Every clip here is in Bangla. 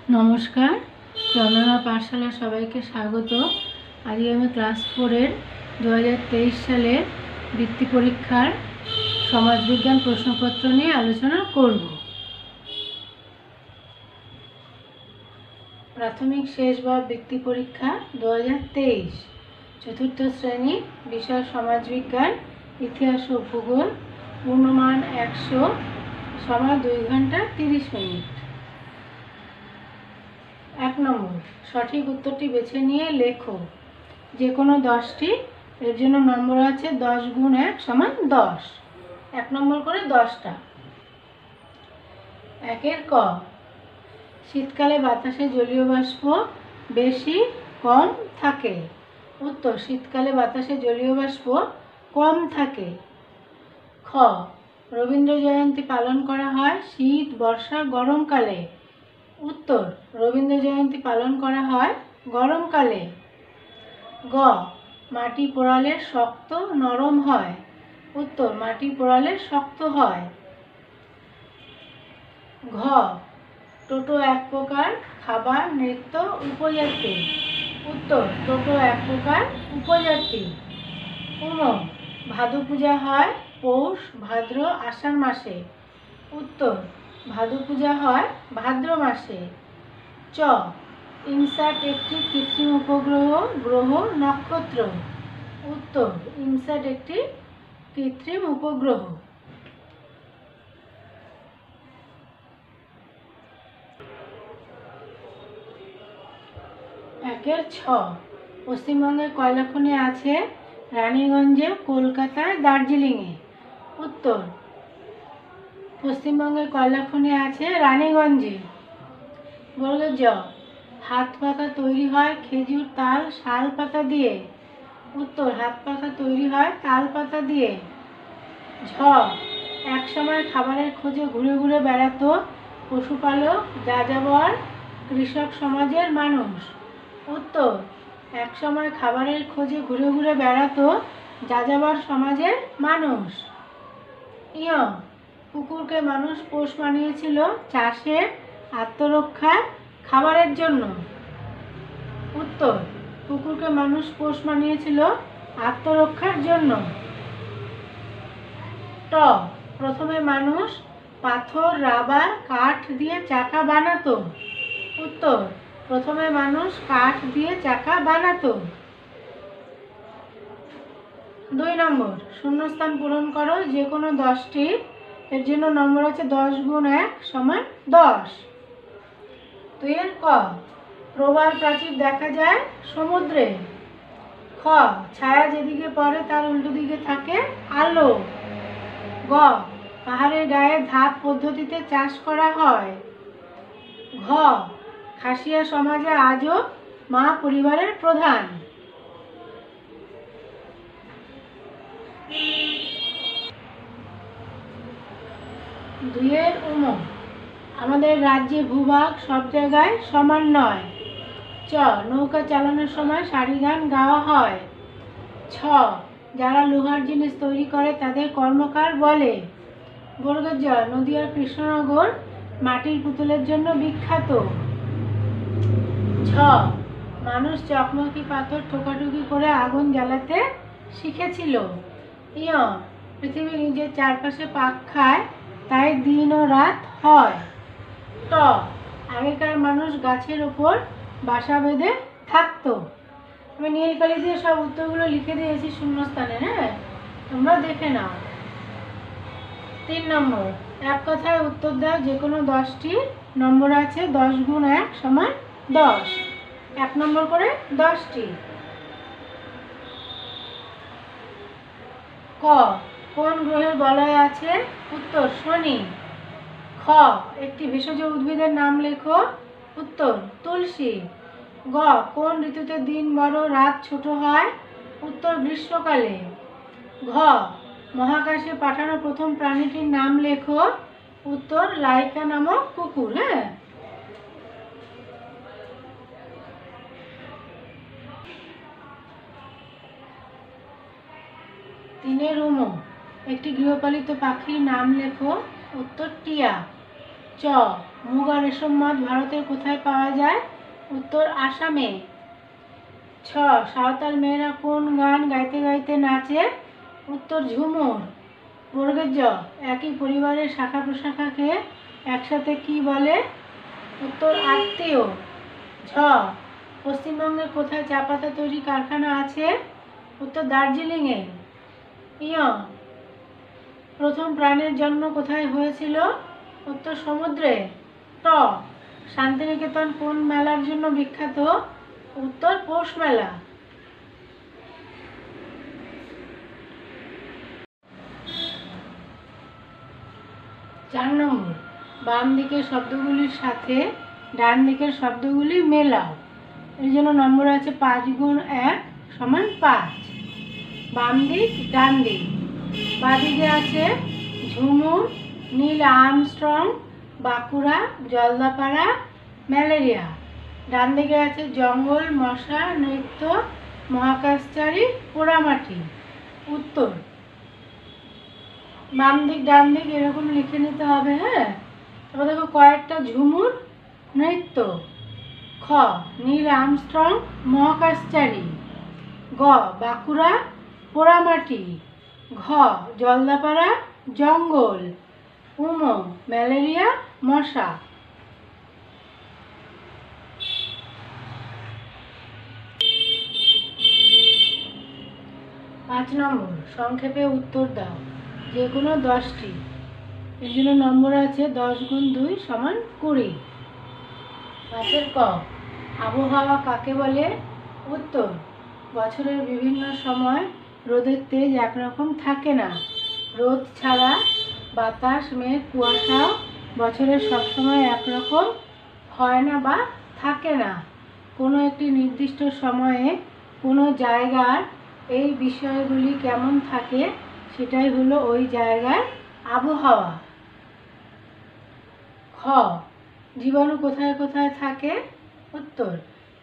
নমস্কার, চন্দনা পাঠশালা সবাইকে স্বাগত। আজকে আমি ক্লাস 4-এর 2023 সালের বৃত্তি পরীক্ষার সমাজবিজ্ঞান প্রশ্নপত্র নিয়ে আলোচনা করব। প্রাথমিক শেষ বা বৃত্তি পরীক্ষা 2023, চতুর্থ শ্রেণী, বিষয় সমাজবিজ্ঞান, ইতিহাস ও ভূগোল, পূর্ণমান 100, সময় 2 ঘন্টা 30 মিনিট। 1 নম্বর, সঠিক উত্তরটি বেছে নিয়ে লেখো। যে কোনো 10টি, এর জন্য নম্বর আছে 10 গুণ 1 সমান 10, 1 নম্বর করে 10টা। 1-এর ক, শীতকালে বাতাসে জলীয় বাষ্প বেশি কম থাকে। উত্তর, শীতকালে বাতাসে জলীয় বাষ্প কম থাকে। খ, রবীন্দ্র জয়ন্তী পালন করা হয় শীত, বর্ষা, গরমকালে। উত্তর, রবীন্দ্র জয়ন্তী পালন করা হয় গরমকালে। গ, মাটি পোড়ালে শক্ত নরম হয়। উত্তর, মাটি পোড়ালে শক্ত হয়। ঘ, টোটো এক প্রকার খাবার নৃত্য উপজাতি। উত্তর, টোটো এক প্রকার উপজাতি। ঙ, ভাদু পূজা হয় পৌষ, ভাদ্র, আষাঢ় মাসে। উত্তর, ভাদু পূজা হয় ভাদ্র মাসে। চ, ইনস্যাট একটি কৃত্রিম উপগ্রহ, গ্রহ, নক্ষত্র। উত্তর, ইনস্যাট একটি কৃত্রিম উপগ্রহ। 1-এর ছ, পশ্চিমবঙ্গে কয়লা খনি আছে রানীগঞ্জে, কলকাতায়, দার্জিলিংয়ে। উত্তর, পশ্চিমবঙ্গে কয়লা খনি আছে রানীগঞ্জে। বর্গের জ, হাত পাখা তৈরি হয় খেজুর, তাল, শাল পাতা দিয়ে। উত্তর, হাত পাখা তৈরি হয় তাল পাতা দিয়ে। ঝ, এক সময় খাবারের খোঁজে ঘুরে ঘুরে বেড়াতো পশুপালক, যাযাবর, কৃষক সমাজের মানুষ। উত্তর, এক সময় খাবারের খোঁজে ঘুরে ঘুরে বেড়াতো যাযাবর সমাজের মানুষ। ঞ, কুকুরকে মানুষ পোষ মানিয়েছিল চাষে, আত্মরক্ষায়, খাবারের জন্য। উত্তর, কুকুরকে মানুষ পোষ মানিয়েছিল আত্মরক্ষার জন্য। ট, প্রথমে মানুষ পাথর, রাবার, কাঠ দিয়ে চাকা বানাতো। উত্তর, প্রথমে মানুষ কাঠ দিয়ে চাকা বানাতো। 2 নম্বর, শূন্যস্থান পূরণ করো যে কোনো 10টি, এর জন্য নম্বর আছে 10 গুণ 1 সমান 10। 2-এর ক, প্রবাল প্রাচীর দেখা যায় সমুদ্রে। খ, ছায়া যেদিকে পড়ে তার উল্টো দিকে থাকে আলো। গ, পাহাড়ের গায়ে ধাপ পদ্ধতিতে চাষ করা হয়। ঘ, খাসিয়া সমাজে আজও মা পরিবারের প্রধান। 2-এর উম, আমাদের রাজ্যে ভূভাগ সব জায়গায় সমান নয়। চ, নৌকা চালানোর সময় সারি গান গাওয়া হয়। ছ, যারা লোহার জিনিস তৈরি করে তাদের কর্মকার বলে। বর্গের জ, নদিয়ার কৃষ্ণনগর মাটির পুতুলের জন্য বিখ্যাত। ঝ, মানুষ চকমকি পাথর ঠোকাঠুকি করে আগুন জ্বালাতে শিখেছিল। ঞ, পৃথিবী নিজের চারপাশে পাক খায়, তাই দিন ও রাত হয়। ট, আগেকার মানুষ গাছের ওপর বাসা বেঁধে থাকতো। আমি নীল কালি দিয়ে সব উত্তরগুলো লিখে দিয়েছি শূন্যস্থানে, হ্যাঁ, তোমরা দেখে নাও। 3 নম্বর, এক কথায় উত্তর দাও যে কোনো 10টি, নম্বর আছে 10 গুণ 1 সমান 10, 1 নম্বর করে 10টি। ক, কোন গ্রহের বলয় আছে? উত্তর, শনি। খ, একটি ভেষজ উদ্ভিদের নাম লেখো। উত্তর, তুলসী। গ, কোন ঋতুতে দিন বড় রাত ছোট হয়? উত্তর, গ্রীষ্মকালে। ঘ, মহাকাশে পাঠানো প্রথম প্রাণীটির নাম লেখো। উত্তর, লাইকা নামক কুকুর। হ্যাঁ, 3-এর উম, একটি গৃহপালিত পাখির নাম লেখো। উত্তর, টিয়া। চ, মুগা রেশম মদ ভারতের কোথায় পাওয়া যায়? উত্তর, আসামে। ছ, সাঁওতাল মেয়েরা কোন গান গাইতে গাইতে নাচে? উত্তর, ঝুমুর। বর্গের জ, একই পরিবারের শাখা প্রশাখাকে একসাথে কি বলে? উত্তর, আত্মীয়। ঝ, পশ্চিমবঙ্গের কোথায় চা পাতা তৈরি কারখানা আছে? উত্তর, দার্জিলিংয়ে। ইয়, প্রথম প্রাণের জন্ম কোথায় হয়েছিল? উত্তর, সমুদ্রে। ট, শান্তিনিকেতন কোন মেলার জন্য বিখ্যাত? উত্তর, পৌষ মেলা। চার নম্বর, বাম দিকের শব্দগুলির সাথে ডান দিকের শব্দগুলি মেলাও। এর জন্য নম্বর আছে 5 গুণ 1 সমান 5। বাম দিক, ডান দিক। বাঁ দিকে আছে Jhumur, Neil Armstrong, Bankura, Jaldapara, malaria. ডান দিকে আছে জঙ্গল, মশা, নৃত্য, মহাকাশচারী, পোড়ামাটি। উত্তর, বাম দিক ডান দিক এরকম লিখে নিতে হবে। হ্যাঁ, তারপর দেখো কয়েকটা ঝুমুর, নৃত্য। খ, নীল আর্মস্ট্রং, মহাকাশচারী। গ, বাঁকুড়া, পোড়ামাটি। ঘ, জলদাপাড়া, জঙ্গল। উম, ম্যালেরিয়া, মশা। 5 নম্বর, সংক্ষেপে উত্তর দাও, যে কোনো 10টি। এর জন্য নম্বর আছে 10 গুণ 2 সমান 20। 5 ক, আবহাওয়া কাকে বলে? উত্তর, বছরের বিভিন্ন সময় রোদের তেজ একরকম থাকে না। রোদ ছাড়া বাতাস, মেঘ, কুয়াশাও বছরের সবসময় একরকম হয় না বা থাকে না। কোনো একটি নির্দিষ্ট সময়ে কোনো জায়গার এই বিষয়গুলি কেমন থাকে সেটাই হলো ওই জায়গার আবহাওয়া। খ, জীবাণু কোথায় কোথায় থাকে? উত্তর,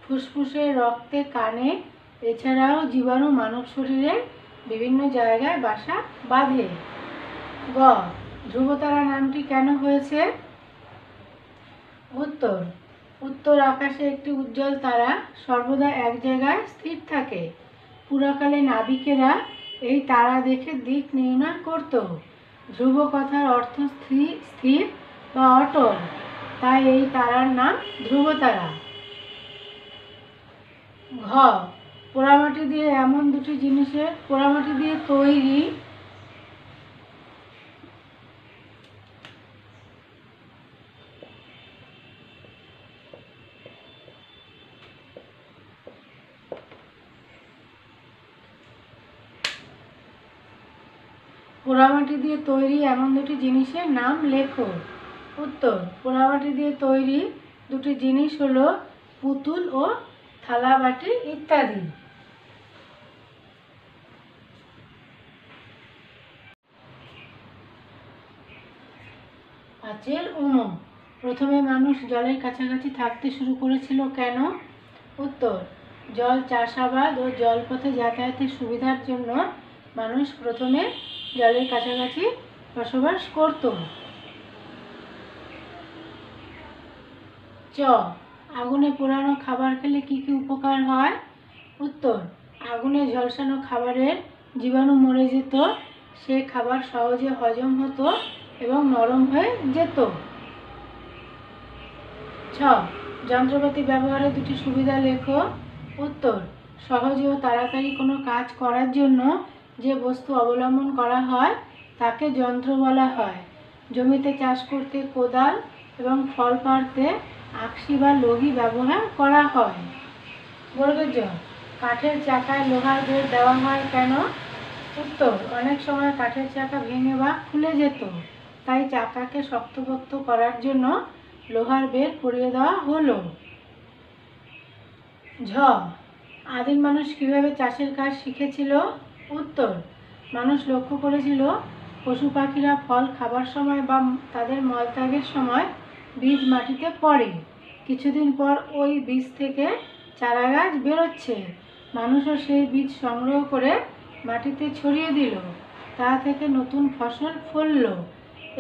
ফুসফুসে, রক্তে, কানে। এছাড়াও জীবাণু মানব শরীরের বিভিন্ন জায়গায় বাসা বাঁধে। গ, ধ্রুবতারা নামটি কেন হয়েছে? উত্তর, উত্তর আকাশে একটি উজ্জ্বল তারা সর্বদা এক জায়গায় স্থির থাকে। পুরাকালে নাবিকেরা এই তারা দেখে দিক নির্ণয় করত। ধ্রুব কথার অর্থ স্থির বা অটল, তাই এই তারার নাম ধ্রুবতারা। ঘ, পোড়ামাটি দিয়ে এমন দুটি জিনিসের পোড়ামাটি দিয়ে তৈরি পোড়ামাটি দিয়ে তৈরি এমন দুটি জিনিসের নাম লেখো। উত্তর, পোড়ামাটি দিয়ে তৈরি দুটি জিনিস হলো পুতুল ও থালা বাটি ইত্যাদি। পাঁচের উম, প্রথমে মানুষ জলের কাছাকাছি থাকতে শুরু করেছিল কেন? উত্তর, জল চাষাবাদ ও জলপথে যাতায়াতের সুবিধার জন্য মানুষ প্রথমে জলের কাছাকাছি বসবাস করত। চ, আগুনে পোড়ানো খাবার খেলে কি কি উপকার হয়? উত্তর, আগুনে ঝলসানো খাবারের জীবাণু মরে যেত, সে খাবার সহজে হজম হতো এবং নরম হয়ে যেত। ছ, যন্ত্রপাতি ব্যবহারের দুটি সুবিধা লেখো। উত্তর, সহজে ও তাড়াতাড়ি কোনো কাজ করার জন্য যে বস্তু অবলম্বন করা হয় তাকে যন্ত্র বলা হয়। জমিতে চাষ করতে কোদাল এবং ফল পাড়তে আকশি বা লগি ব্যবহার করা হয়। বর্গের জ, কাঠের চাকায় লোহার বেড় দেওয়া হয় কেন? উত্তর, অনেক সময় কাঠের চাকা ভেঙে বা খুলে যেত, তাই চাকাকে শক্তপোক্ত করার জন্য লোহার বেড় পরিয়ে দেওয়া হলো। ঝ, আদিম মানুষ কিভাবে চাষের কাজ শিখেছিল? উত্তর, মানুষ লক্ষ্য করেছিল পশু পাখিরা ফল খাবার সময় বা তাদের মলত্যাগের সময় বীজ মাটিতে পড়ে। কিছুদিন পর ওই বীজ থেকে চারা গাছ বেরোচ্ছে। মানুষও সেই বীজ সংগ্রহ করে মাটিতে ছড়িয়ে দিল, তা থেকে নতুন ফসল ফলল।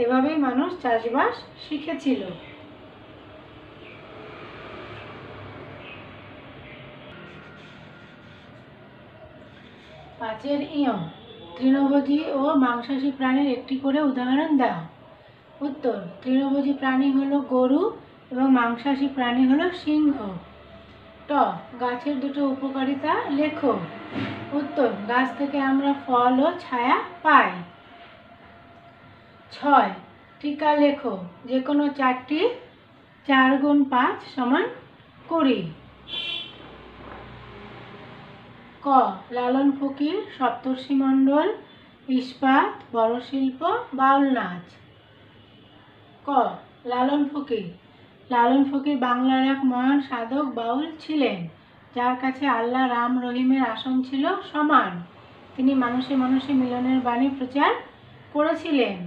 এভাবেই মানুষ চাষবাস শিখেছিল। 5 ইয়, তৃণভোজী ও মাংসাশী প্রাণীর একটি করে উদাহরণ দাও। উত্তর, তৃণভোজী প্রাণী হলো গরু এবং মাংসাশী প্রাণী হলো সিংহ। ট, গাছের দুটো উপকারিতা লেখো। উত্তর, গাছ থেকে আমরা ফল ও ছায়া পাই। 6, টিকা লেখো। যে কোনো 4টি 4 গুণ 5 সমান 20। ক, লালন ফকির, সপ্তর্ষিমণ্ডল, ইস্পাত, বড় শিল্প, বাউল নাচ। ক, লালন ফকির। লালন ফকির বাংলার এক মহান সাধক বাউল ছিলেন, যার কাছে আল্লাহ রাম রহিমের আসন ছিল সমান। তিনি মানুষে মানুষে মিলনের বাণী প্রচার করেছিলেন।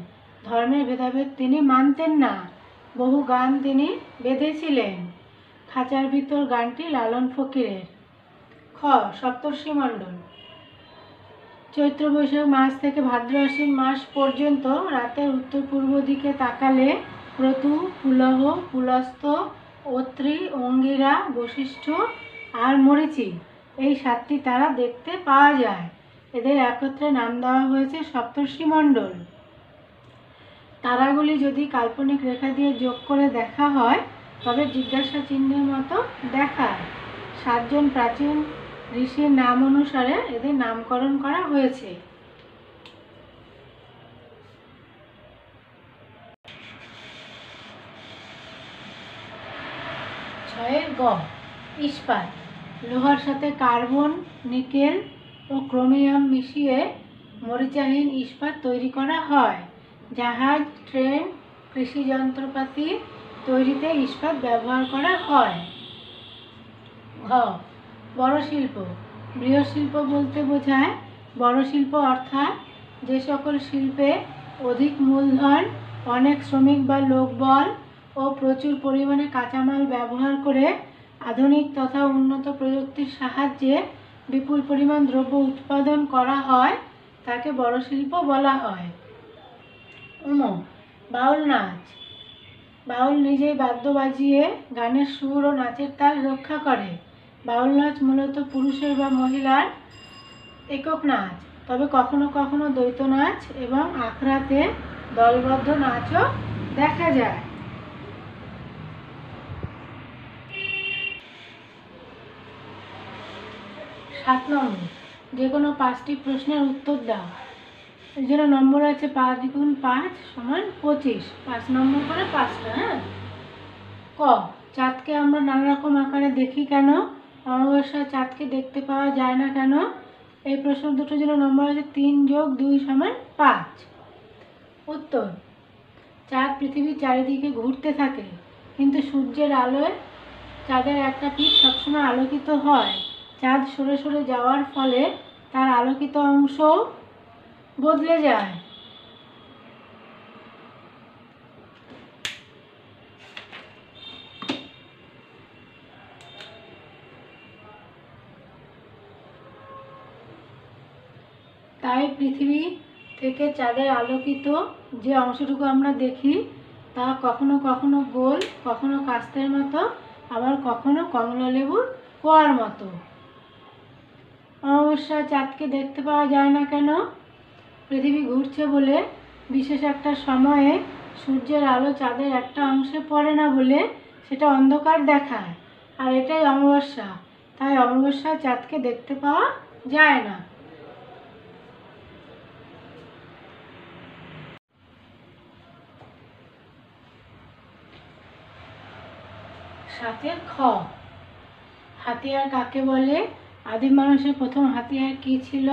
ধর্মের ভেদাভেদ তিনি মানতেন না। বহু গান তিনি বেঁধেছিলেন। খাঁচার ভিতর গানটি লালন ফকিরের। খ, সপ্তর্ষিমণ্ডল। চৈত্র বৈশাখ মাস থেকে ভাদ্র আশ্বিন মাস পর্যন্ত রাতের উত্তর পূর্ব দিকে তাকালে ক্রতু, পুলহ, পুলস্ত, অত্রি, অঙ্গিরা, বশিষ্ঠ আর মরীচি এই 7টি তারা দেখতে পাওয়া যায়। এদের একত্রে নাম দেওয়া হয়েছে সপ্তর্ষিমণ্ডল। তারাগুলি যদি কাল্পনিক রেখা দিয়ে যোগ করে দেখা হয় তবে জিজ্ঞাসা চিহ্নের মতো দেখায়। 7 জন প্রাচীন ঋষির নাম অনুসারে এদের নামকরণ করা হয়েছে। 6 গ, ইস্পাত। লোহার সাথে কার্বন, নিকেল ও ক্রোমিয়াম মিশিয়ে মরিচাহীন ইস্পাত তৈরি করা হয়। জাহাজ, ট্রেন, কৃষি যন্ত্রপাতি তৈরিতে ইস্পাত ব্যবহার করা হয়। ঘ, বড় শিল্প। বৃহৎ শিল্প বলতে বোঝায় বড় শিল্প অর্থাৎ যে সকল শিল্পে অধিক মূলধন, অনেক শ্রমিক বা লোকবল ও প্রচুর পরিমাণে কাঁচামাল ব্যবহার করে আধুনিক তথা উন্নত প্রযুক্তির সাহায্যে বিপুল পরিমাণ দ্রব্য উৎপাদন করা হয় তাকে বড় শিল্প বলা হয়। বাউল নাচ। বাউল নিজেই বাদ্য বাজিয়ে গানের সুর ও নাচের তাল রক্ষা করে। বাউল নাচ মূলত পুরুষের বা মহিলার একক নাচ, তবে কখনো কখনো দ্বৈত নাচ এবং আখড়াতে দলবদ্ধ নাচও দেখা যায়। 7 নম্বর, যে কোনো 5টি প্রশ্নের উত্তর দাও। এর জন্য নম্বর আছে 5 গুণ 5 সমান 25। 5 নম্বর করে 5টা। হ্যাঁ। ক, চাঁদকে আমরা নানা রকম আকারে দেখি কেন? অমাবস্যায় চাঁদকে দেখতে পাওয়া যায় না কেন? এই প্রশ্ন দুটোর জন্য নম্বর আছে 3 যোগ 2 সমান 5। উত্তর, চাঁদ পৃথিবীর চারিদিকে ঘুরতে থাকে, কিন্তু সূর্যের আলোয় চাঁদের একটা পিঠ সবসময় আলোকিত হয়। চাঁদ সরে সরে যাওয়ার ফলে তার আলোকিত অংশ বদলে যায়। তাই পৃথিবী থেকে চাঁদের আলোকিত যে অংশটুকু আমরা দেখি তা কখনো কখনো গোল, কখনো কাস্তের মতো, আবার কখনো কমলালেবুর কোয়ার মতো। অমাবস্যায় চাঁদকে দেখতে পাওয়া যায় না কেন? পৃথিবী ঘুরছে বলে বিশেষ একটা সময়ে সূর্যের আলো চাঁদের একটা অংশে পড়ে না বলে সেটা অন্ধকার দেখায়, আর এটাই অমাবস্যা। তাই অমাবস্যায় চাঁদকে দেখতে পাওয়া যায় না। সাতের খ, হাতিয়ার কাকে বলে? আদিম মানুষের প্রথম হাতিয়ার কি ছিল?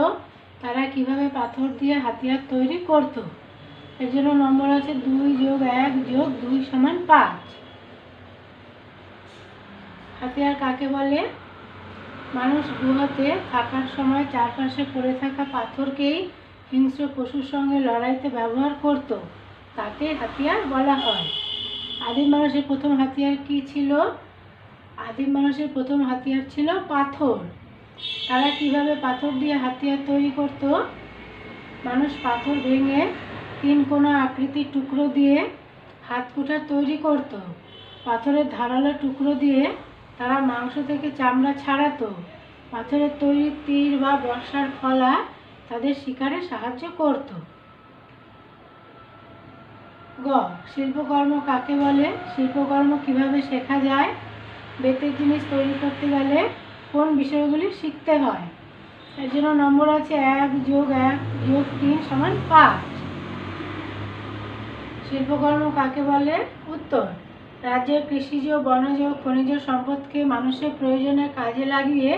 তারা কিভাবে পাথর দিয়ে হাতিয়ার তৈরি করত? এর জন্য নম্বর আছে 2 যোগ 1 যোগ 2 সমান 5। হাতিয়ার কাকে বলে? মানুষ গুহাতে থাকার সময় চারপাশে পড়ে থাকা পাথরকেই হিংস্র পশুর সঙ্গে লড়াইতে ব্যবহার করত, তাকে হাতিয়ার বলা হয়। আদিম মানুষের প্রথম হাতিয়ার কি ছিল? আদিম মানুষের প্রথম হাতিয়ার ছিল পাথর। তারা কিভাবে পাথর দিয়ে হাতিয়ার তৈরি করত? মানুষ পাথর ভেঙে তিন কোনা আকৃতির টুকরো দিয়ে হাত কুঠা তৈরি করত। পাথরের ধারালো টুকরো দিয়ে তারা মাংস থেকে চামড়া ছাড়াতো। পাথরের তৈরি তীর বা বর্ষার ফলা তাদের শিকারে সাহায্য করত। গ. শিল্পকর্ম কাকে বলে? শিল্পকর্ম কিভাবে শেখা যায়? বেতের জিনিস তৈরি করতে গেলে কোন বিষয়গুলি শিখতে হয়? এর জন্য নম্বর আছে 1+1+3=5। শিল্পকর্ম কাকে বলে? উত্তর: রাজ্যের কৃষিজ, বনজ, খনিজ সম্পদকে মানুষের প্রয়োজনে কাজে লাগিয়ে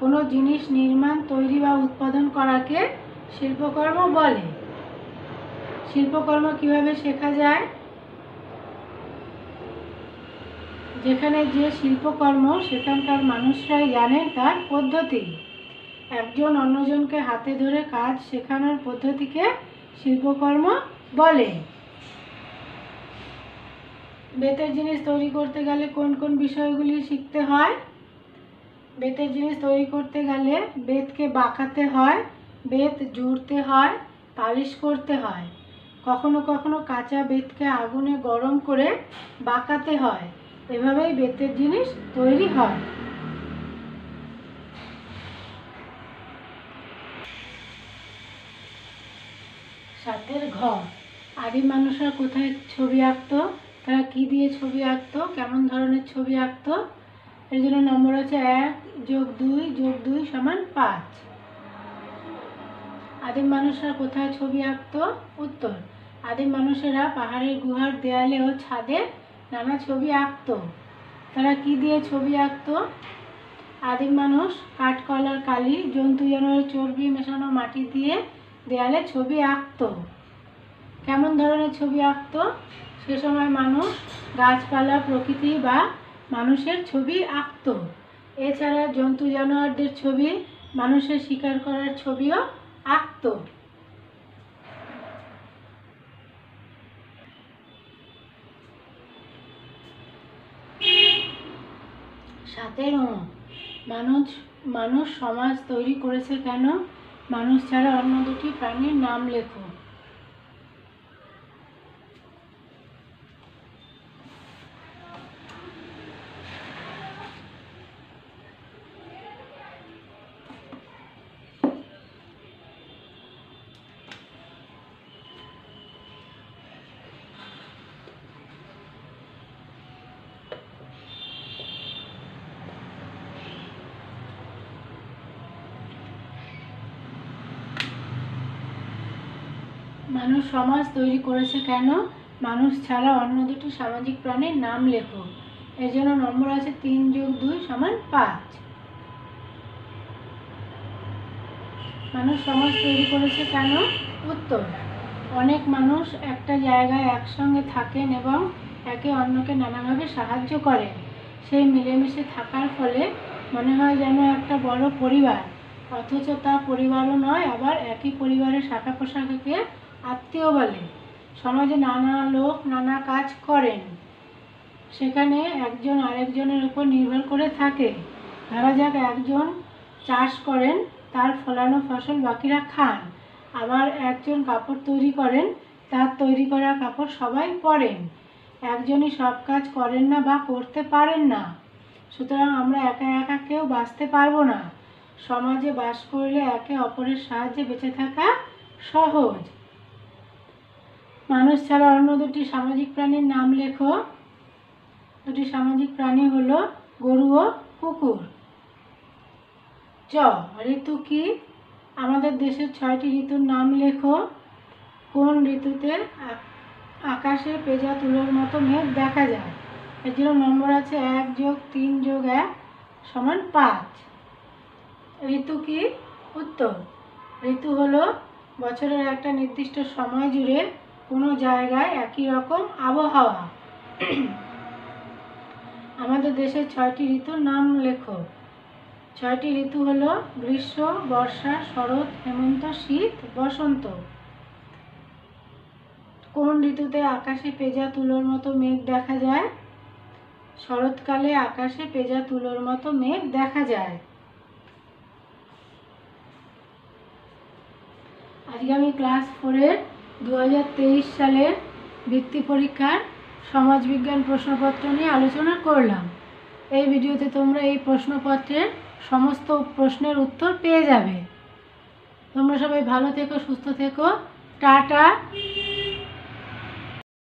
কোনো জিনিস নির্মাণ, তৈরি বা উৎপাদন করাকে শিল্পকর্ম বলে। শিল্পকর্ম কিভাবে শেখা যায়? যেখানে যে শিল্পকর্ম সেখানকার মানুষরাই জানেন তার পদ্ধতি। একজন অন্যজনকে হাতে ধরে কাজ শেখানোর পদ্ধতিকে শিল্পকর্ম বলে। বেতের জিনিস তৈরি করতে গেলে কোন কোন বিষয়গুলি শিখতে হয়? বেতের জিনিস তৈরি করতে গেলে বেতকে বাঁকাতে হয়, বেত জুড়তে হয়, পালিশ করতে হয়। কখনো কখনো কাঁচা বেতকে আগুনে গরম করে বাঁকাতে হয়। এভাবেই বেতের জিনিস তৈরি হয়। 7 ঘ। আদিম মানুষরা কোথায় ছবি আঁকতো? তারা কি দিয়ে ছবি আঁকতো? কেমন ধরনের ছবি আঁকতো? এর জন্য নম্বর আছে 1+2+2=5। আদিম মানুষরা কোথায় ছবি আঁকতো? উত্তর: আদিম মানুষেরা পাহাড়ের গুহার দেয়ালে ও ছাদে নানা ছবি আঁকতো। তারা কি দিয়ে ছবি আঁকতো? আদিম মানুষ কাঠকয়লার কালি, জন্তু জানোয়ারের চর্বি মেশানো মাটি দিয়ে দেয়ালে ছবি আঁকতো। কেমন ধরনের ছবি আঁকতো? সে সময় মানুষ গাছপালা, প্রকৃতি বা মানুষের ছবি আঁকতো। এছাড়া জন্তু জানোয়ারদের ছবি, মানুষের শিকার করার ছবিও আঁকতো। 7 ঙ। মানুষ সমাজ তৈরি করেছে কেন? মানুষ ছাড়া অন্য দুটি প্রাণীর নাম লেখো। মানুষ সমাজ তৈরি করেছে কেন? মানুষ ছাড়া অন্য দুটি সামাজিক প্রাণীর নাম লেখো। এর জন্য নম্বর আছে 3+2=5। মানুষ সমাজ তৈরি করেছে কেন? উত্তর: অনেক মানুষ একটা জায়গায় একসঙ্গে থাকেন এবং একে অন্যকে নানাভাবে সাহায্য করেন। সেই মিলেমিশে থাকার ফলে মনে হয় যেন একটা বড় পরিবার, অথচ তা পরিবারও নয়, আবার একই পরিবারের শাখা প্রশাখাকে আত্মীয় বলে। সমাজে নানা লোক নানা কাজ করেন, সেখানে একজন আরেকজনের উপর নির্ভর করে থাকে। ধরা যাক একজন চাষ করেন, তার ফলানো ফসল বাকিরা খান। আবার একজন কাপড় তৈরি করেন, তার তৈরি করা কাপড় সবাই পরেন। একজনই সব কাজ করেন না বা করতে পারেন না। সুতরাং আমরা একা একা কেউ বাঁচতে পারবো না। সমাজে বাস করলে একে অপরের সাহায্যে বেঁচে থাকা সহজ। মানুষ ছাড়া অন্য দুটি সামাজিক প্রাণীর নাম লেখো। দুটি সামাজিক প্রাণী হলো গরু ও কুকুর। চ। ঋতু কি? আমাদের দেশের 6টি ঋতুর নাম লেখো। কোন ঋতুতে আকাশে পেঁজা তুলোর মতো মেঘ দেখা যায়? এর জন্য নম্বর আছে 1+3+1=5। ঋতু কি? উত্তর: ঋতু হলো বছরের একটা নির্দিষ্ট সময় জুড়ে কোনো জায়গায় একই রকম আবহাওয়া। আমাদের দেশের 6টি ঋতুর নাম লেখো। 6টি ঋতু হলো গ্রীষ্ম, বর্ষা, শরৎ, হেমন্ত, শীত, বসন্ত। কোন ঋতুতে আকাশে পেঁজা তুলোর মতো মেঘ দেখা যায়? শরৎকালে আকাশে পেঁজা তুলোর মতো মেঘ দেখা যায়। আজকে আমি ক্লাস 4-এর 2023 সালের বৃত্তি পরীক্ষার সমাজবিজ্ঞান প্রশ্নপত্র নিয়ে আলোচনা করলাম। এই ভিডিওতে তোমরা এই প্রশ্নপত্রের সমস্ত প্রশ্নের উত্তর পেয়ে যাবে। তোমরা সবাই ভালো থেকো, সুস্থ থেকো। টাটা।